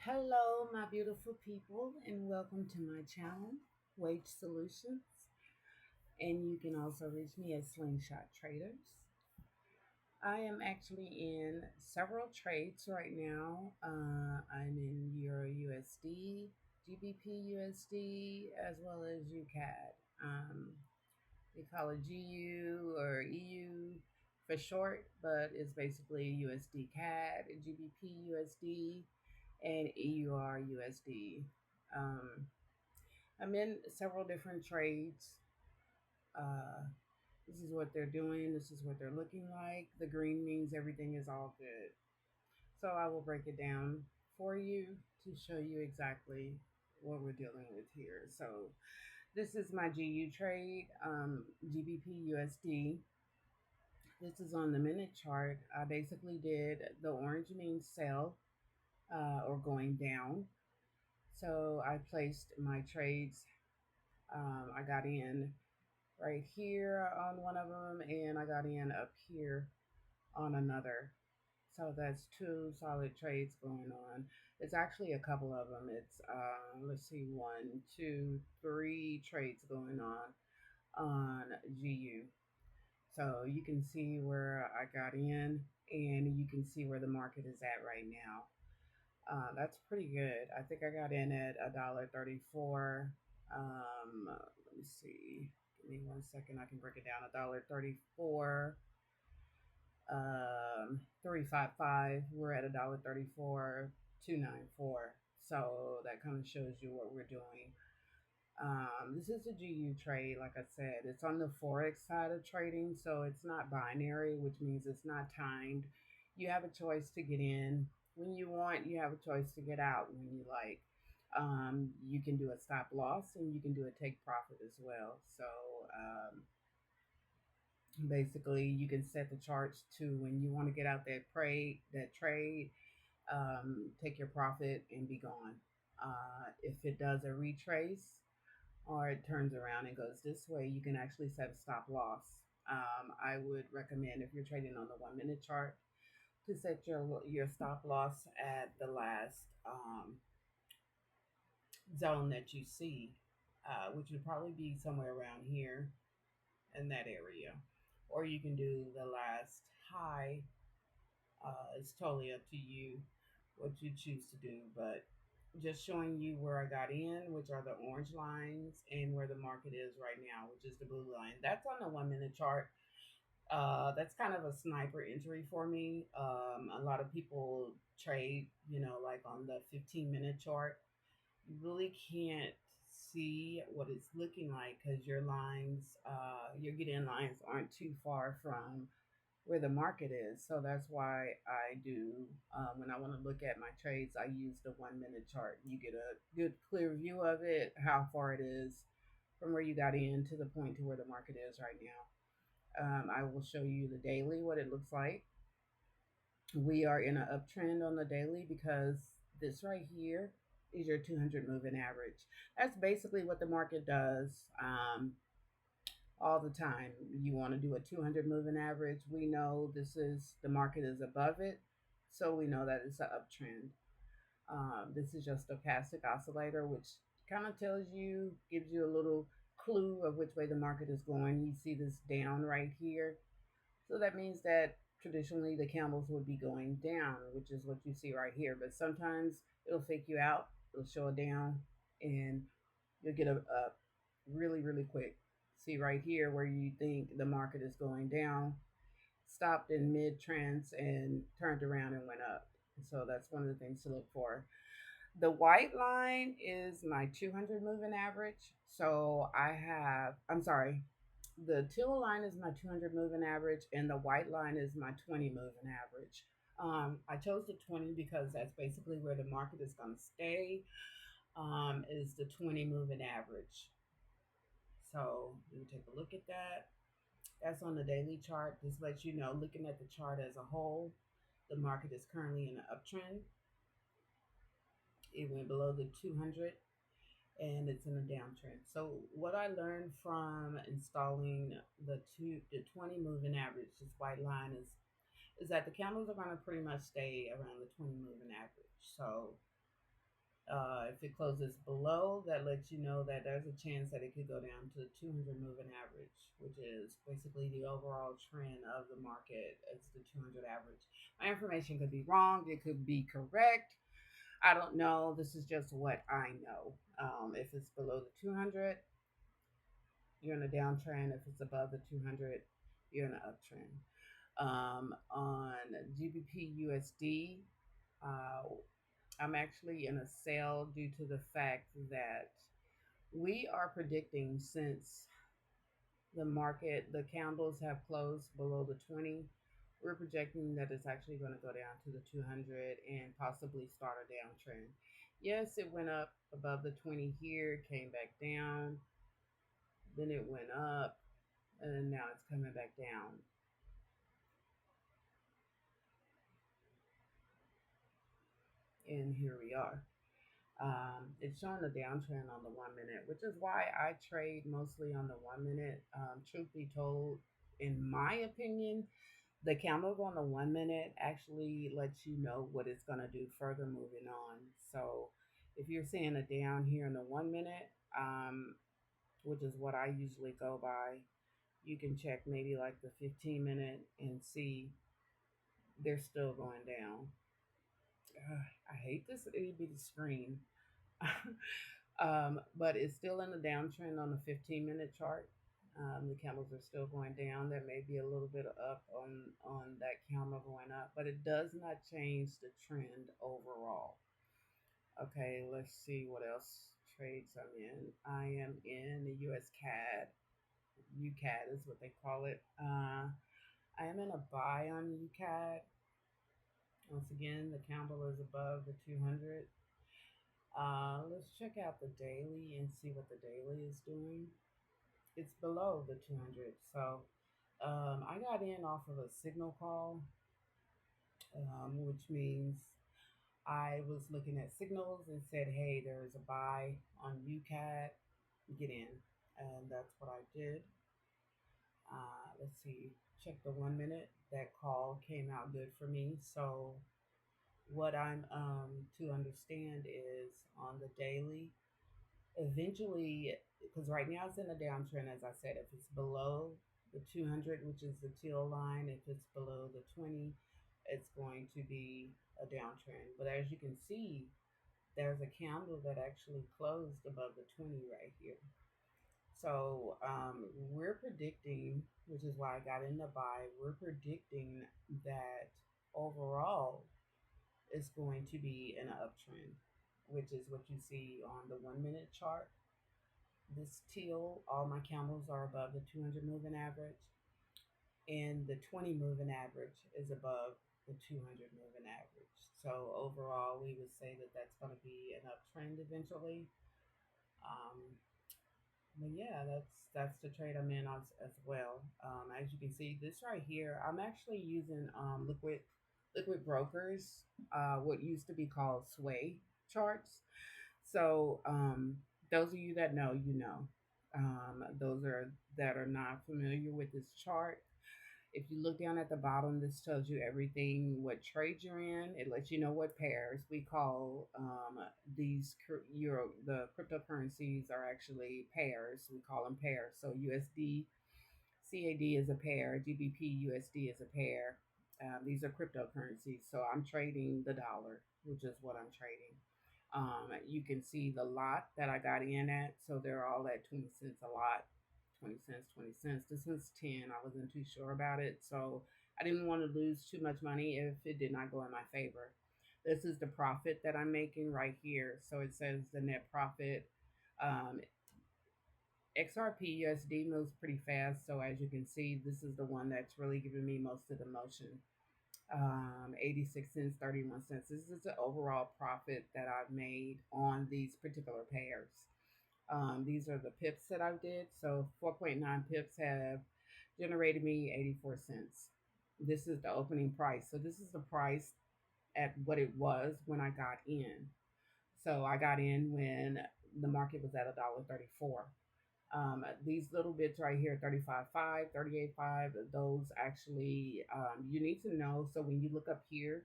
Hello, my beautiful people, and welcome to my channel, Wage Solutions. And you can also reach me at Slingshot Traders. I am actually in several trades right now. I'm in Euro USD, GBP USD, as well as UCAD. They call it GU or EU for short, but it's basically USD CAD, GBP USD, and EUR USD. Um, I'm in several different trades. Uh, this is what they're doing. This is what they're looking like. The green means everything is all good. So I will break it down for you to show you exactly what we're dealing with here. So this is my GU trade, GBP USD. This is on the minute chart. I basically did the orange means sell or going down. So I placed my trades. I got in right here on one of them, and I got in up here on another. So that's two solid trades going on. It's actually a couple of them. It's let's see, one, two, three trades going on GU. So you can see where I got in, and you can see where the market is at right now. That's pretty good. I think I got in at $1.34. Let me see. Give me 1 second. I can break it down. $1.34. 355. We're at $1.34. 294. So that kind of shows you what we're doing. This is a GU trade, like I said. It's on the Forex side of trading, so it's not binary, which means it's not timed. You have a choice to get in when you want, you have a choice to get out when you like. You can do a stop loss and you can do a take profit as well. So basically, you can set the charts to when you want to get out that trade, take your profit and be gone. If it does a retrace, or it turns around and goes this way, you can actually set a stop loss. I would recommend if you're trading on the 1 minute chart to set your stop loss at the last zone that you see, which would probably be somewhere around here in that area, or you can do the last high. It's totally up to you what you choose to do, but just showing you where I got in, which are the orange lines, and where the market is right now, which is the blue line. That's on the 1 minute chart. That's kind of a sniper entry for me. A lot of people trade, like on the 15-minute chart. You really can't see what it's looking like because your lines, your get in lines aren't too far from where the market is. So that's why I do, when I want to look at my trades, I use the 1 minute chart. You get a good clear view of it, how far it is from where you got in to the point to where the market is right now. I will show you the daily, what it looks like. We are in an uptrend on the daily because this right here is your 200 moving average. That's basically what the market does. All the time. You want to do a 200 moving average. We know the market is above it, so we know that it's an uptrend. This is just a stochastic oscillator, which kind of gives you a little clue of which way the market is going. You see this down right here, so that means that traditionally the candles would be going down, which is what you see right here. But sometimes it'll fake you out. It'll show a down, and you'll get a up really, really quick. See right here where you think the market is going down, stopped in mid trends and turned around and went up. So that's one of the things to look for. The white line is my 200 moving average. So I'm sorry, the teal line is my 200 moving average, and the white line is my 20 moving average. I chose the 20 because that's basically where the market is going to stay, is the 20 moving average. So you take a look at that. That's on the daily chart. This lets you know, looking at the chart as a whole, the market is currently in an uptrend. It went below the 200 and it's in a downtrend. So what I learned from installing the 20 moving average, this white line, is that the candles are going to pretty much stay around the 20 moving average. So If it closes below, that lets you know that there's a chance that it could go down to the 200 moving average, which is basically the overall trend of the market. It's the 200 average. My information could be wrong, it could be correct. I don't know. This is just what I know. If it's below the 200, you're in a downtrend. If it's above the 200, you're in an uptrend. On GBP USD, uh, I'm actually in a sell due to the fact that we are predicting, since the market, the candles have closed below the 20, we're projecting that it's actually going to go down to the 200 and possibly start a downtrend. Yes, it went up above the 20 here, came back down, then it went up, and now it's coming back down. And here we are. It's showing a downtrend on the 1 minute, which is why I trade mostly on the 1 minute. Truth be told, in my opinion, the candles on the 1 minute actually lets you know what it's going to do further moving on. So if you're seeing a down here in the 1 minute, which is what I usually go by, you can check maybe like the 15 minute and see they're still going down. I hate this itty bitty screen. But it's still in the downtrend on the 15-minute chart. The candles are still going down. There may be a little bit of up on that candle going up, but it does not change the trend overall. Okay, let's see what else trades I'm in. I am in the US CAD. UCAD is what they call it. I am in a buy on UCAD. Once again, the candle is above the 200. Let's check out the daily and see what the daily is doing. It's below the 200. So I got in off of a signal call, which means I was looking at signals and said, hey, there's a buy on UCAT, get in. And that's what I did. Let's see, check the 1 minute. That call came out good for me. So what I'm to understand is on the daily, eventually, because right now it's in a downtrend, as I said, if it's below the 200, which is the teal line, if it's below the 20, it's going to be a downtrend. But as you can see, there's a candle that actually closed above the 20 right here. So we're predicting, which is why I got in the buy, we're predicting that overall it's going to be an uptrend, which is what you see on the 1 minute chart. This teal, all my candles are above the 200 moving average, and the 20 moving average is above the 200 moving average. So overall, we would say that that's going to be an uptrend eventually. Um, but yeah, that's the trade I'm in as well. As you can see, this right here, I'm actually using liquid brokers, what used to be called sway charts. So those of you that know, you know. Those are that are not familiar with this chart. If you look down at the bottom, this tells you everything, what trade you're in. It lets you know what pairs. We call the cryptocurrencies are actually pairs. We call them pairs. So USD CAD is a pair, GBP USD is a pair. These are cryptocurrencies. So I'm trading the dollar, which is what I'm trading. You can see the lot that I got in at. So they're all at 20 cents a lot. 20 cents, 20 cents. This one's 10. I wasn't too sure about it. So I didn't want to lose too much money if it did not go in my favor. This is the profit that I'm making right here. So it says the net profit. Um, XRP USD moves pretty fast. So as you can see, this is the one that's really giving me most of the motion. 86 cents, 31 cents. This is the overall profit that I've made on these particular pairs. These are the pips that I did. So 4.9 pips have generated me 84 cents. This is the opening price. So this is the price at what it was when I got in. So I got in when the market was at $1.34. These little bits right here, 35.5, 38.5, those actually, you need to know. So when you look up here,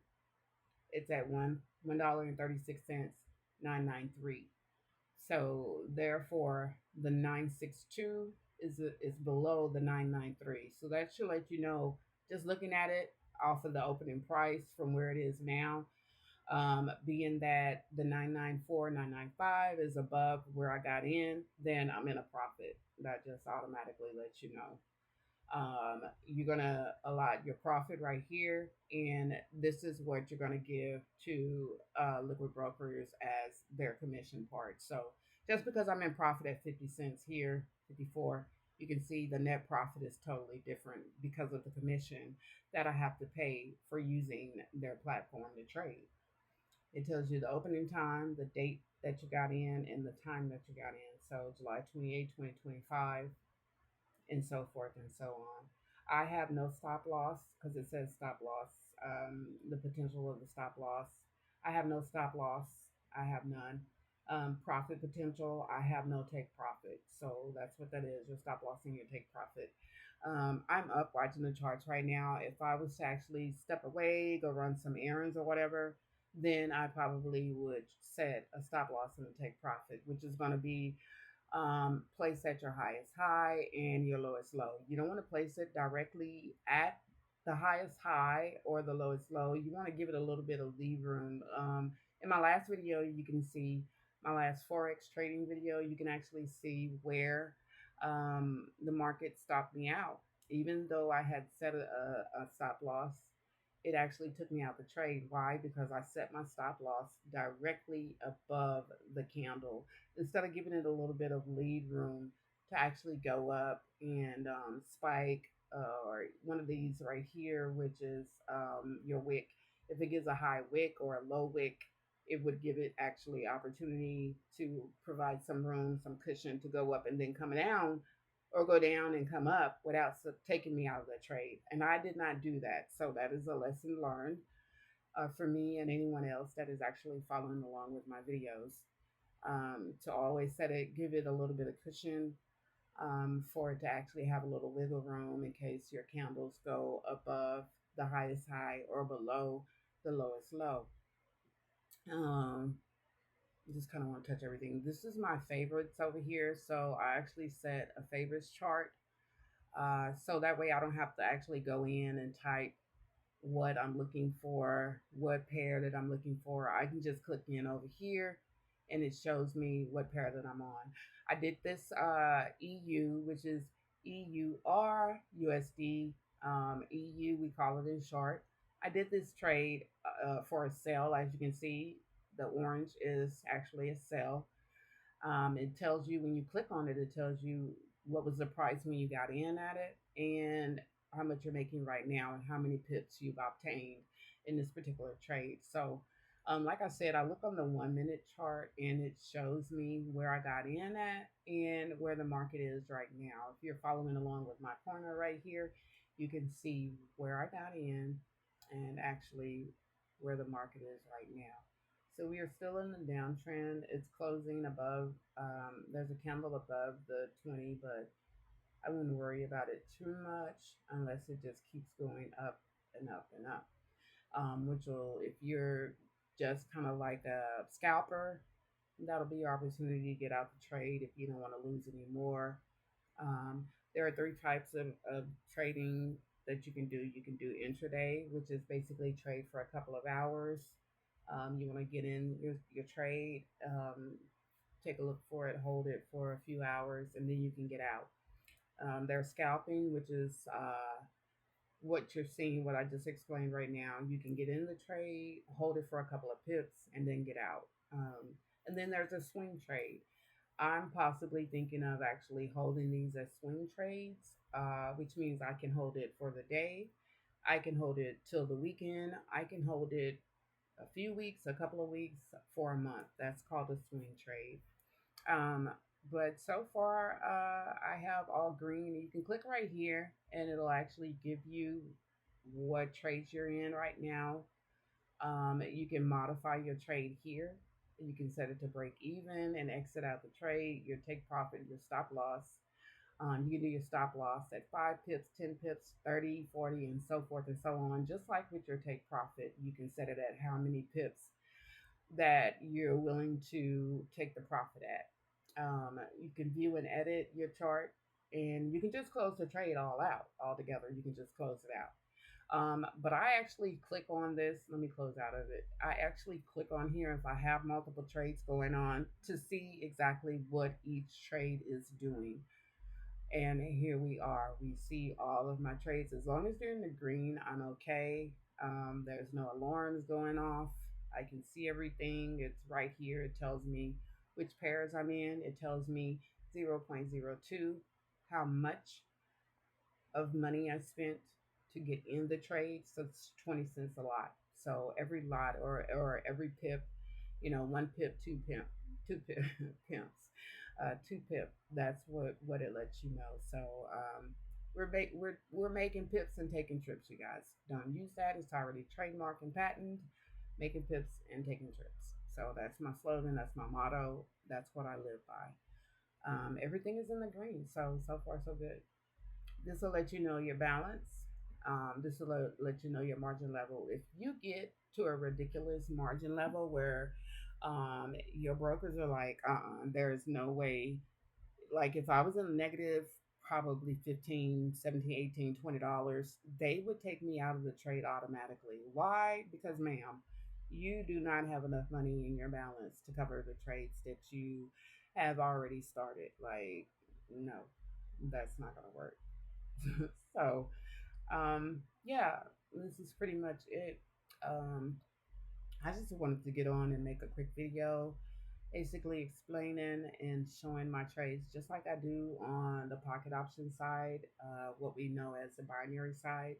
it's at $1.36. 993. So therefore, the 962 is below the 993. So that should let you know, just looking at it off of the opening price from where it is now, being that the 994, 995 is above where I got in, then I'm in a profit. That just automatically lets you know. You're gonna allot your profit right here, and this is what you're gonna give to liquid brokers as their commission part. So just because I'm in profit at 50 cents here, 54, you can see the net profit is totally different because of the commission that I have to pay for using their platform to trade. It tells you the opening time, the date that you got in, and the time that you got in. So July 28, 2025, and so forth and so on. I have no stop loss because it says stop loss, the potential of the stop loss. I have no stop loss. I have none. Profit potential, I have no take profit. So that's what that is, your stop loss and your take profit. I'm up watching the charts right now. If I was to actually step away, go run some errands or whatever, then I probably would set a stop loss and a take profit, which is going to be place at your highest high and your lowest low. You don't want to place it directly at the highest high or the lowest low. You want to give it a little bit of leave room. In my last video, you can see my last Forex trading video, you can actually see where the market stopped me out. Even though I had set a stop loss, it actually took me out the trade. Why? Because I set my stop loss directly above the candle instead of giving it a little bit of lead room to actually go up and spike, or one of these right here, which is your wick. If it gives a high wick or a low wick, it would give it actually opportunity to provide some room, some cushion to go up and then come down, or go down and come up without taking me out of the trade. And I did not do that. So that is a lesson learned for me and anyone else that is actually following along with my videos. To always set it, give it a little bit of cushion, for it to actually have a little wiggle room in case your candles go above the highest high or below the lowest low. Um, just kind of want to touch everything. This is my favorites over here. So I actually set a favorites chart. So that way I don't have to actually go in and type what I'm looking for, what pair that I'm looking for. I can just click in over here and it shows me what pair that I'm on. I did this EU, which is EUR USD, EU, we call it in short. I did this trade for a sell. As you can see, the orange is actually a sell. It tells you when you click on it, it tells you what was the price when you got in at it and how much you're making right now and how many pips you've obtained in this particular trade. So, like I said, I look on the 1 minute chart and it shows me where I got in at and where the market is right now. If you're following along with my pointer right here, you can see where I got in and actually where the market is right now. So we are still in the downtrend. It's closing above, there's a candle above the 20, but I wouldn't worry about it too much unless it just keeps going up and up and up. Which will, if you're just kind of like a scalper, that'll be your opportunity to get out the trade if you don't want to lose any more. Um, there are three types of trading that you can do. You can do intraday, which is basically trade for a couple of hours. You want to get in your trade, take a look for it, hold it for a few hours, and then you can get out. There's scalping, which is what you're seeing, what I just explained right now. You can get in the trade, hold it for a couple of pips, and then get out. And then there's a swing trade. I'm possibly thinking of actually holding these as swing trades, which means I can hold it for the day. I can hold it till the weekend. I can hold it a few weeks, a couple of weeks, for a month. That's called a swing trade. Um, but so far, I have all green. You can click right here and it'll actually give you what trades you're in right now. You can modify your trade here. You can set it to break even and exit out the trade, your take profit, your stop loss. You can do your stop loss at 5 pips, 10 pips, 30, 40, and so forth and so on. Just like with your take profit, you can set it at how many pips that you're willing going to take the profit at. You can view and edit your chart, and you can just close the trade all out altogether. You can just close it out. But I actually click on this. Let me close out of it. I actually click on here if I have multiple trades going on to see exactly what each trade is doing. And here we are. We see all of my trades. As long as they're in the green, I'm okay. There's no alarms going off. I can see everything. It's right here. It tells me which pairs I'm in. It tells me 0.02, how much of money I spent to get in the trade. So it's 20 cents a lot. So every lot or every pip, one pip, two pip, pimps, two pip. That's what it lets you know. So we're making pips and taking trips, you guys. Don't use that. It's already trademark and patent. Making pips and taking trips. So that's my slogan. That's my motto. That's what I live by. Everything is in the green. So far so good. This will let you know your balance. This will let you know your margin level. If you get to a ridiculous margin level where your brokers are like, there's no way. Like if I was in a negative, probably 15, 17, 18, $20, they would take me out of the trade automatically. Why? Because, ma'am, you do not have enough money in your balance to cover the trades that you have already started. Like, no, that's not going to work. So, yeah, this is pretty much it. Um, I just wanted to get on and make a quick video, basically explaining and showing my trades, just like I do on the pocket option side, what we know as the binary side.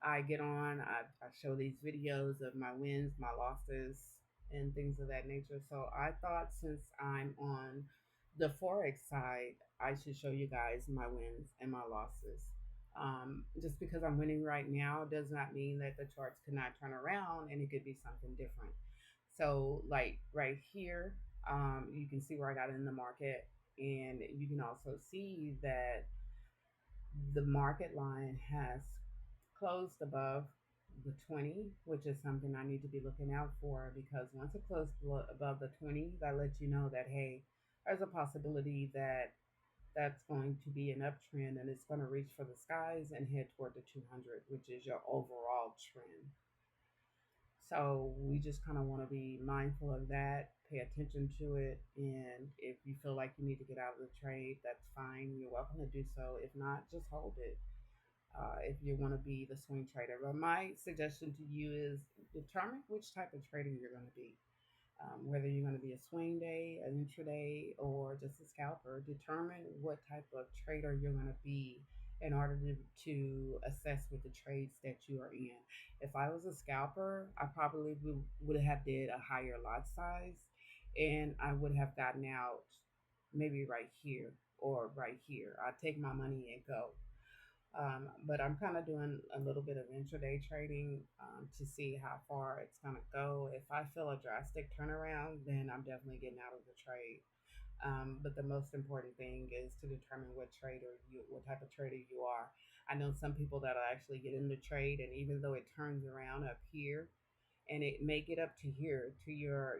I get on, I show these videos of my wins, my losses, and things of that nature. So I thought since I'm on the Forex side, I should show you guys my wins and my losses. Just because I'm winning right now does not mean that the charts cannot turn around and it could be something different. So, like right here, you can see where I got in the market, and you can also see that the market line has closed above the 20, which is something I need to be looking out for because once it closed above the 20, that lets you know that, hey, there's a possibility that that's going to be an uptrend and it's going to reach for the skies and head toward the 200, which is your overall trend. So we just kind of want to be mindful of that, pay attention to it, and if you feel like you need to get out of the trade, that's fine. You're welcome to do so. If not, just hold it. If you want to be the swing trader, but my suggestion to you is determine which type of trader you're going to be. Whether you're going to be a swing day, an intraday, or just a scalper, determine what type of trader you're going to be in order to assess with the trades that you are in. If I was a scalper, I probably would have did a higher lot size, and I would have gotten out maybe right here or right here. I'd take my money and go. But I'm kind of doing a little bit of intraday trading to see how far it's going to go. If I feel a drastic turnaround, then I'm definitely getting out of the trade. But the most important thing is to determine what type of trader you are. I know some people that will actually get in the trade, and even though it turns around up here, and it may get up to here to your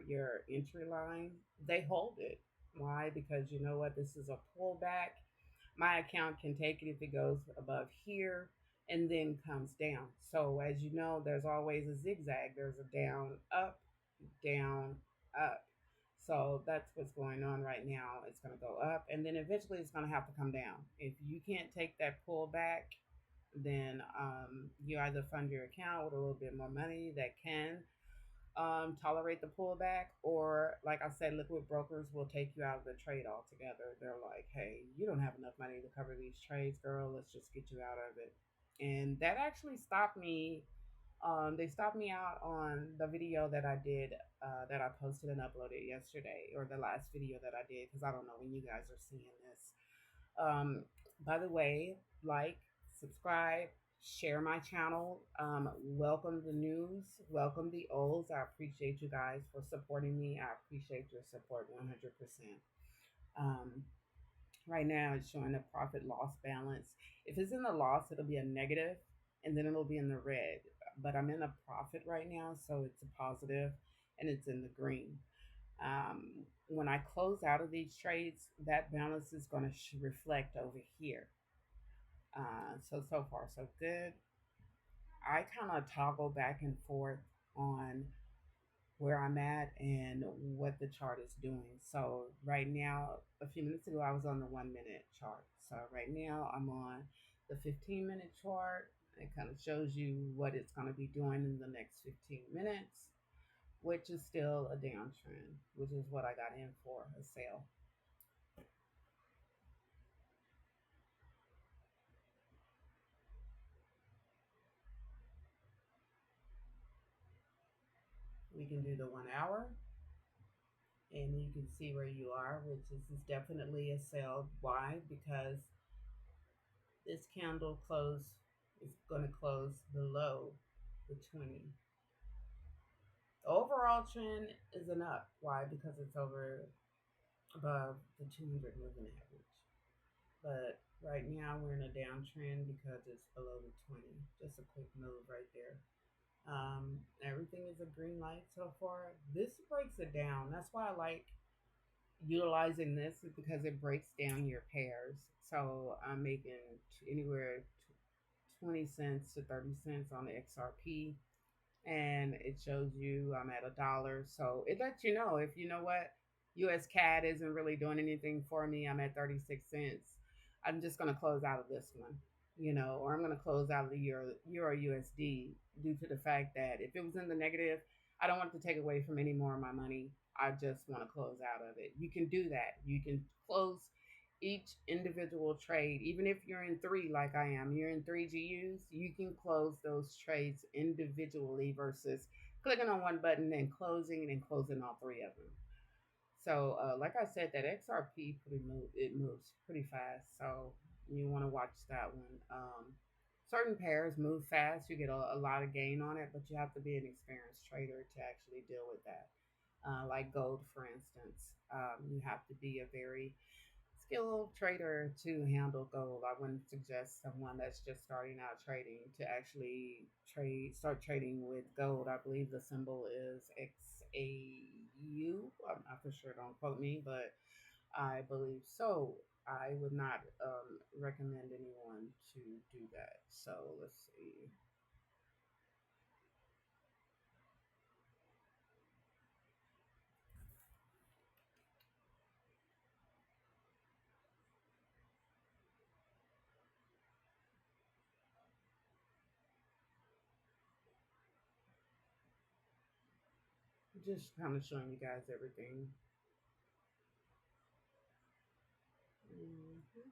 entry line, they hold it. Why? Because you know what? This is a pullback. My account can take it if it goes above here and then comes down. So as you know, there's always a zigzag. There's a down, up. So that's what's going on right now. It's going to go up and then eventually it's going to have to come down. If you can't take that pullback, then you either fund your account with a little bit more money that can tolerate the pullback, or like I said, liquid brokers will take you out of the trade altogether. They're like, hey, you don't have enough money to cover these trades, girl. Let's just get you out of it. And that actually stopped me. They stopped me out on the video that I did, that I posted and uploaded yesterday, or the last video that I did, because I don't know when you guys are seeing this. By the way, like, subscribe, share my channel. Welcome the news, welcome the olds. I appreciate you guys for supporting me. I appreciate your support 100%. Um, right now, it's showing a profit loss balance. If it's in the loss, it'll be a negative, and then it'll be in the red. But I'm in a profit right now, so it's a positive, and it's in the green. When I close out of these trades, that balance is going to reflect over here. So far, so good. I kind of toggle back and forth on where I'm at and what the chart is doing. So right now, a few minutes ago, I was on the 1 minute chart. So right now, I'm on the 15-minute chart. It kind of shows you what it's going to be doing in the next 15 minutes, which is still a downtrend, which is what I got in for a sale. We can do the 1 hour, and you can see where you are, which is definitely a sell. Why? Because this candle close is going to close below the 20. The overall trend is an up. Why? Because it's over above the 200 moving average. But right now we're in a downtrend because it's below the 20. Just a quick move right there. Everything is a green light so far. This breaks it down. That's why I like utilizing this because it breaks down your pairs. So I'm making anywhere 20 cents to 30 cents on the XRP, and it shows you I'm at $1. So it lets you know if you know what US CAD isn't really doing anything for me. I'm at 36 cents. I'm just going to close out of this one, or I'm going to close out of the Euro USD due to the fact that if it was in the negative, I don't want to take away from any more of my money. I just want to close out of it. You can do that. You can close each individual trade, even if you're in three, like I am, you're in three GUs, you can close those trades individually versus clicking on one button and closing all three of them. So, like I said, that XRP it moves pretty fast. So you want to watch that one. Certain pairs move fast. You get a lot of gain on it, but you have to be an experienced trader to actually deal with that. Like gold, for instance, you have to be a very skilled trader to handle gold. I wouldn't suggest someone that's just starting out trading to actually start trading with gold. I believe the symbol is XAU. I'm not for sure, don't quote me, but I believe so. I would not recommend anyone to do that. So let's see. Just kind of showing you guys everything. Mm-hmm.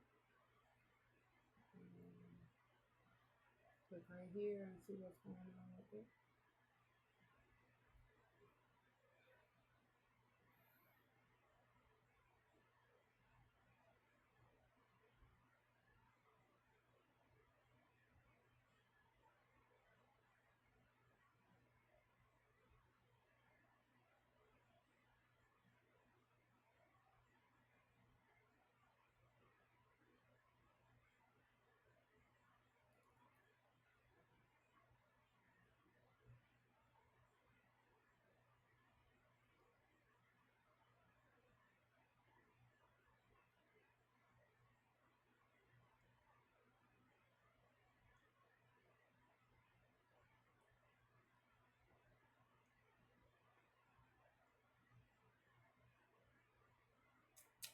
Click right here and see what's going on with it.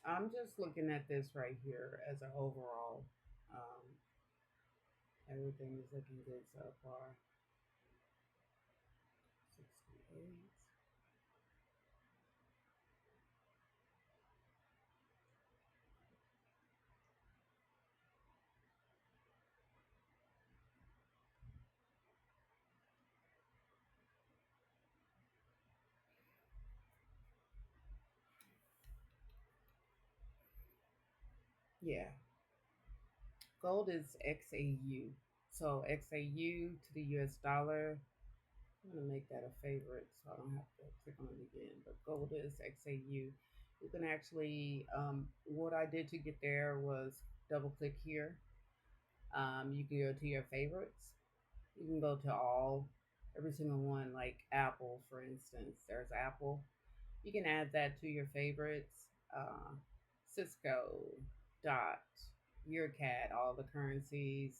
I'm just looking at this right here as an overall. Um, Everything is looking good so far. 68. Yeah, gold is XAU. So XAU to the US dollar. I'm gonna make that a favorite so I don't have to click on it again. But gold is XAU. You can actually, what I did to get there was double click here. You can go to your favorites. You can go to all, every single one, like Apple, for instance. There's Apple. You can add that to your favorites. Cisco, Dot, your cat, all the currencies,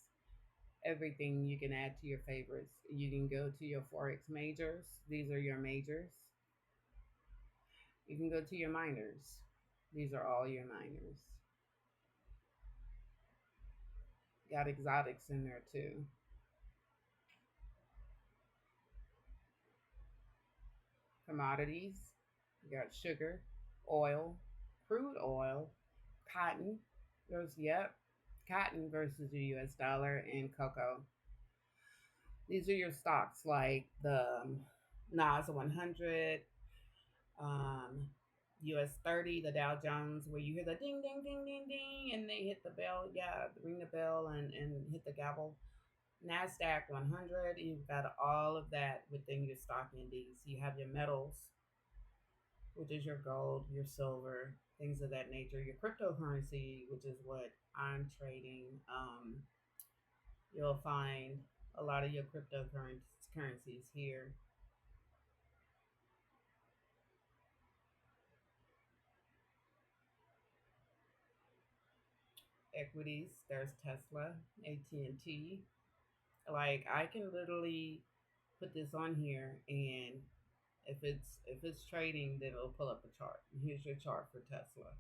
everything you can add to your favorites. You can go to your Forex majors. These are your majors. You can go to your minors. These are all your minors. Got exotics in there too. Commodities. You got sugar, oil, crude oil, cotton. Yep, cotton versus the US dollar, and cocoa. These are your stocks like the NAS 100, um, US 30, the Dow Jones, where you hear the ding, ding, ding, ding, ding, and they hit the bell. Yeah, ring the bell and hit the gavel. NASDAQ 100, you've got all of that within your stock index. You have your metals, which is your gold, your silver, things of that nature. Your cryptocurrency, which is what I'm trading. You'll find a lot of your cryptocurrencies here. Equities, there's Tesla, AT&T. Like I can literally put this on here, and if it's trading, then it'll pull up a chart. Here's your chart for Tesla.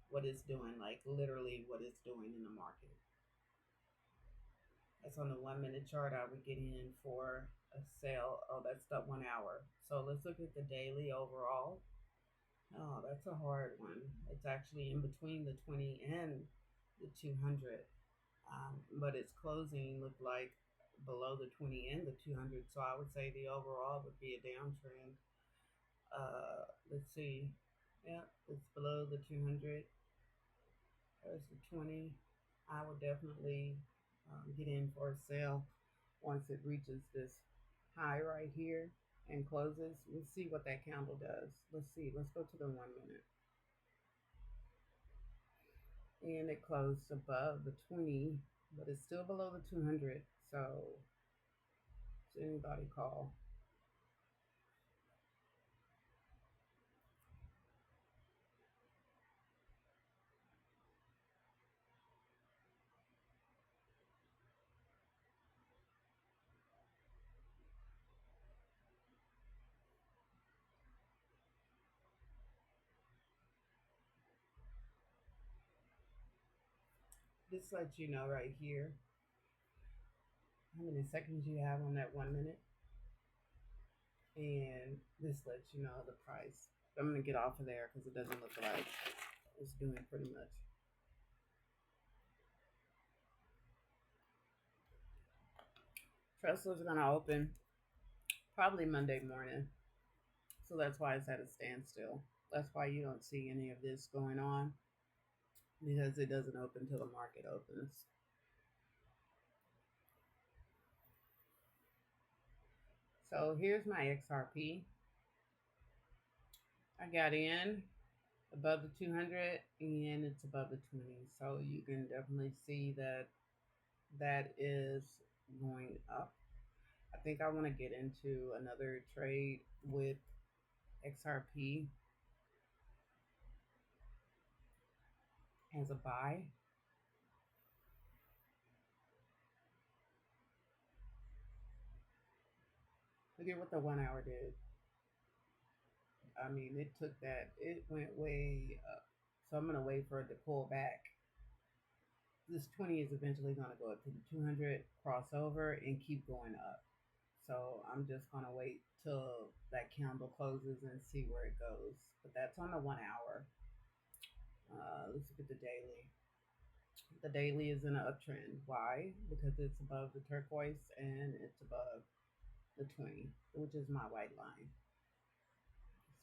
What it's doing, like literally what it's doing in the market. That's on the 1 minute chart. I would get in for a sale. Oh, that's the 1 hour. So let's look at the daily overall. Oh, that's a hard one. It's actually in between the 20 and the 200. But its closing looked like below the 20 and the 200. So I would say the overall would be a downtrend. Let's see. Yeah, it's below the 200. There's the 20. I would definitely get in for a sale once it reaches this high right here and closes. Let's see what that candle does. Let's see. Let's go to the 1 minute. And it closed above the 20, but it's still below the 200. So, does anybody call? This lets you know right here how many seconds you have on that 1 minute. And this lets you know the price. I'm going to get off of there because it doesn't look like it's doing pretty much. Tesla's going to open probably Monday morning. So that's why it's at a standstill. That's why you don't see any of this going on, because it doesn't open till the market opens. So here's my XRP. I got in above the 200 and it's above the 20. So you can definitely see that that is going up. I think I want to get into another trade with XRP as a buy. Look at what the 1 hour did. I mean, it took that, it went way up. So I'm going to wait for it to pull back. This 20 is eventually going to go up to the 200, cross over, and keep going up. So I'm just going to wait till that candle closes and see where it goes. But that's on the 1 hour. Let's look at the daily. The daily is in an uptrend. Why? Because it's above the turquoise and it's above the 20, which is my white line.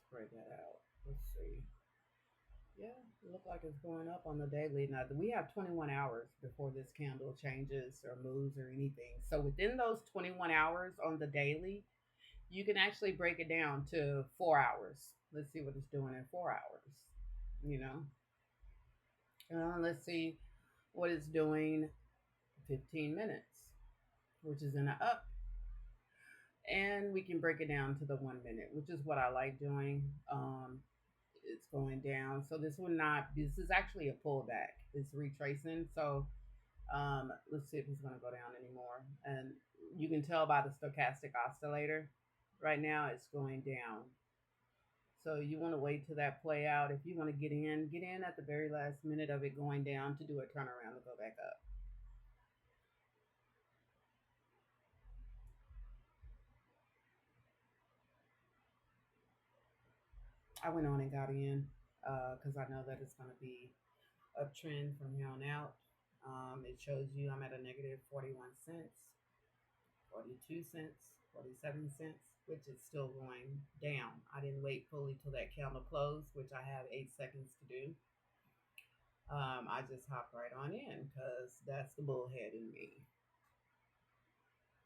Spread that out. Let's see. Yeah, it looks like it's going up on the daily. Now, we have 21 hours before this candle changes or moves or anything. So within those 21 hours on the daily, you can actually break it down to 4 hours. Let's see what it's doing in 4 hours. You know, let's see what it's doing 15 minutes, which is in an up. And we can break it down to the 1 minute, which is what I like doing. It's going down. So this will not, this is actually a pullback. It's retracing. So let's see if it's going to go down anymore. And you can tell by the stochastic oscillator right now it's going down. So you want to wait till that play out. If you want to get in at the very last minute of it going down to do a turnaround and go back up. I went on and got in because I know that it's going to be uptrend from here on out. It shows you I'm at a negative 41 cents, 42 cents, 47 cents, which is still going down. I didn't wait fully till that candle closed, which I have 8 seconds to do. I just hopped right on in because that's the bullhead in me.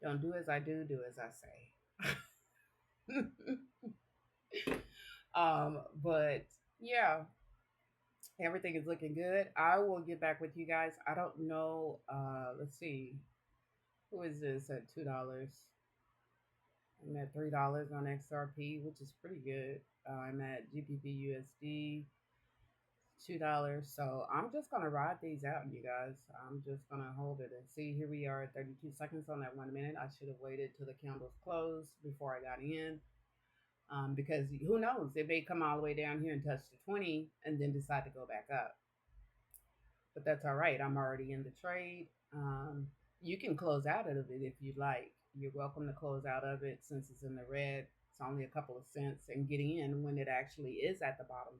Don't do as I do, do as I say. But yeah, everything is looking good. I will get back with you guys. I don't know. Let's see. Who is this at $2? I'm at $3 on XRP, which is pretty good. I'm at GBP USD, $2. So I'm just gonna ride these out, you guys. I'm just gonna hold it and see. Here we are at 32 seconds on that 1 minute. I should have waited till the candles closed before I got in. Because who knows? It may come all the way down here and touch the 20 and then decide to go back up. But that's all right. I'm already in the trade. You can close out of it if you'd like. You're welcome to close out of it since it's in the red. It's only a couple of cents and get in when it actually is at the bottom.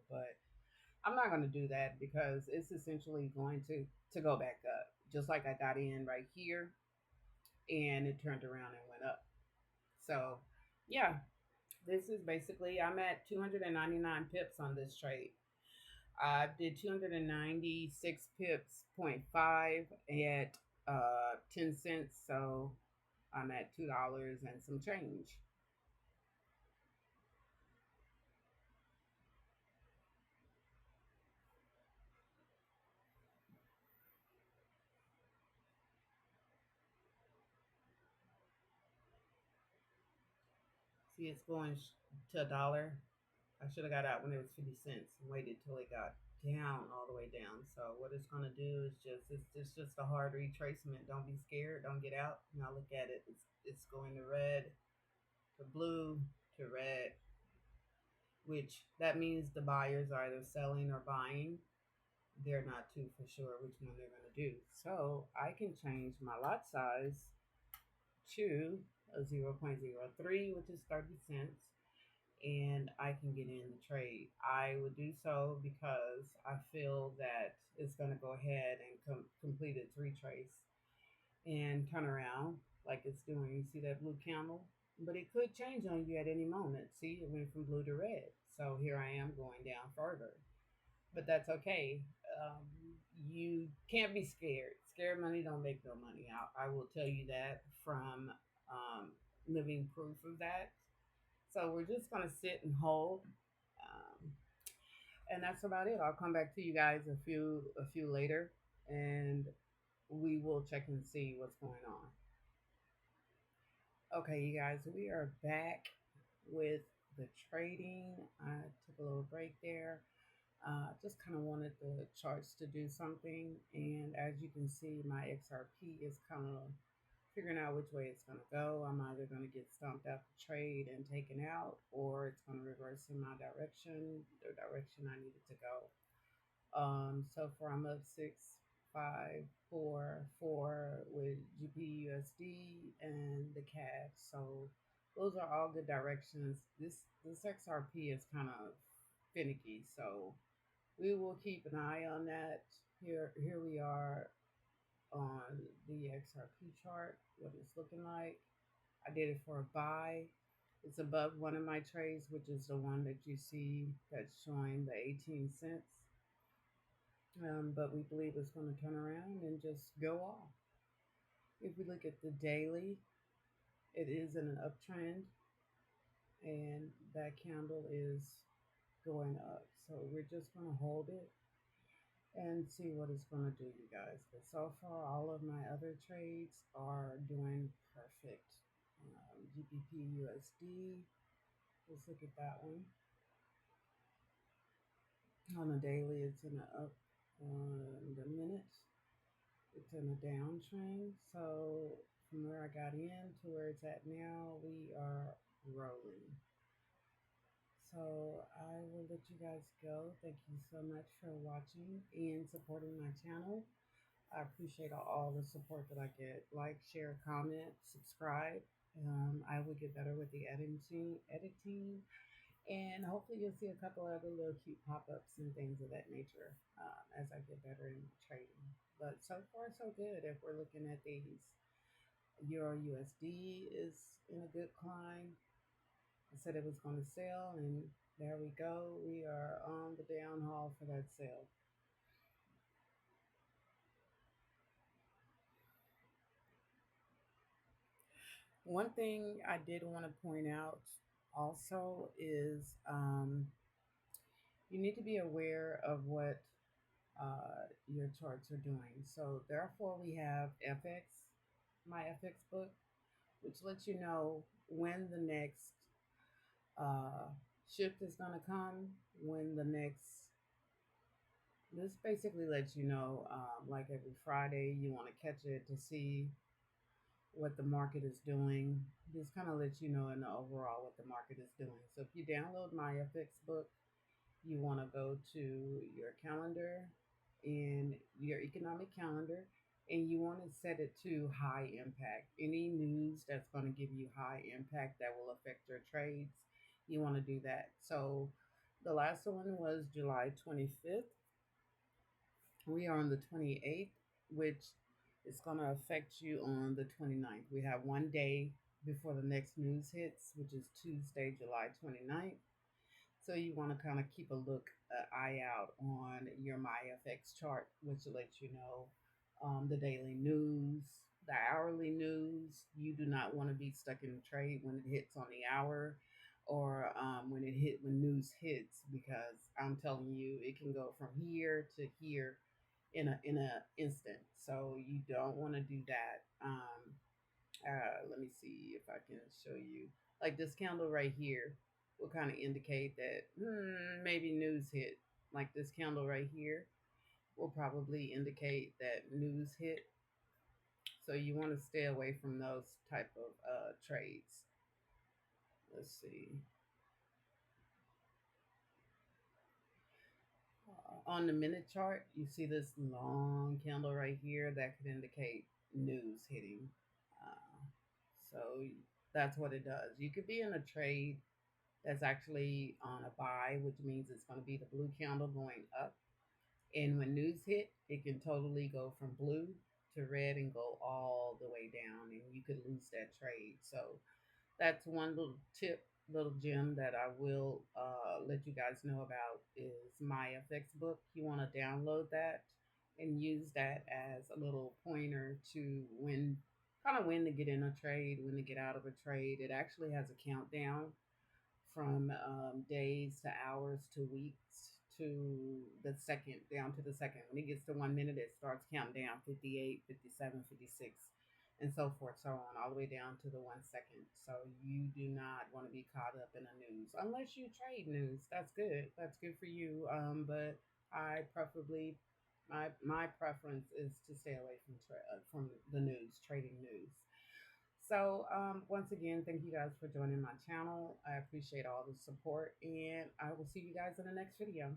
But I'm not going to do that because it's essentially going to go back up. Just like I got in right here and it turned around and went up. So yeah, this is basically I'm at 299 pips on this trade. I did 296 pips, point 5 at 10 cents. So I'm at $2 and some change. See, it's going to a dollar. I should have got out when it was 50 cents and waited till it got down all the way down. So what it's going to do is it's just a hard retracement. Don't be scared. Don't get out. Now look at it. It's going to red, to blue, to red, which that means the buyers are either selling or buying. They're not too for sure which one they're going to do. So I can change my lot size to a 0.03, which is 30 cents, and I can get in the trade. I would do so because I feel that it's going to go ahead and complete its retrace and turn around like it's doing. You see that blue candle? But it could change on you at any moment. See, it went from blue to red. So here I am going down further. But that's okay. Um, you can't be scared. Scared money don't make no money. I will tell you that from living proof of that. So we're just gonna sit and hold, um, and that's about it. I'll come back to you guys a few later, and we will check and see what's going on. Okay, you guys, we are back with the trading. I took a little break there. Just kind of wanted the charts to do something, and as you can see, my XRP is kind of figuring out which way it's going to go. I'm either going to get stumped out the trade and taken out, or it's going to reverse in my direction, the direction I needed to go. So far I'm up 6, 5, 4, 4 with GPUSD and the CAD. So those are all good directions. This XRP is kind of finicky, so we will keep an eye on that. Here we are on the XRP chart, what it's looking like. I did it for a buy. It's above one of my trades, which is the one that you see that's showing the 18 cents. But we believe it's going to turn around and just go off. If we look at the daily, it is in an uptrend, and that candle is going up. So we're just going to hold it and see what it's going to do, you guys. But so far, all of my other trades are doing perfect. GBP USD. Let's look at that one. On a daily, it's in a up. On the minutes, it's in a downtrend. So from where I got in to where it's at now, we are rolling. So I will let you guys go. Thank you so much for watching and supporting my channel. I appreciate all the support that I get. Like, share, comment, subscribe. I will get better with the editing, and hopefully you'll see a couple other little cute pop-ups and things of that nature as I get better in trading. But so far, so good. If we're looking at these, Euro USD is in a good climb. I said it was going to sell, and there we go. We are on the downhaul for that sale. One thing I did want to point out also is you need to be aware of what your charts are doing. So therefore, we have FX, my FX book, which lets you know when the next uh, shift is going to come, when the next. This basically lets you know, like every Friday, you want to catch it to see what the market is doing. This kind of lets you know in the overall what the market is doing. So if you download my FX book, you want to go to your calendar in your economic calendar, and you want to set it to high impact. Any news that's going to give you high impact that will affect your trades, you want to do that. So the last one was July 25th. We are on the 28th, which is going to affect you on the 29th. We have one day before the next news hits, which is Tuesday, July 29th. So you want to kind of keep a eye out on your MyFX chart, which lets you know the daily news, the hourly news. You do not want to be stuck in a trade when it hits on the hour, or when news hits, because I'm telling you, it can go from here to here in a instant. So you don't want to do that. Let me see if I can show you. Like this candle right here will kind of indicate that maybe news hit. Like this candle right here will probably indicate that news hit. So you want to stay away from those type of trades. Let's see. On the minute chart, you see this long candle right here that could indicate news hitting. So that's what it does. You could be in a trade that's actually on a buy, which means it's going to be the blue candle going up. And when news hit, it can totally go from blue to red and go all the way down, and you could lose that trade. So that's one little tip, little gem that I will let you guys know about is my FX book. You want to download that and use that as a little pointer to when to get in a trade, when to get out of a trade. It actually has a countdown from days to hours to weeks to the second, down to the second. When it gets to 1 minute, it starts counting down 58, 57, 56, and so forth, so on, all the way down to the 1 second. So you do not want to be caught up in the news unless you trade news. That's good. That's good for you. But I preferably, my preference is to stay away from the news, trading news. So, once again, thank you guys for joining my channel. I appreciate all the support, and I will see you guys in the next video.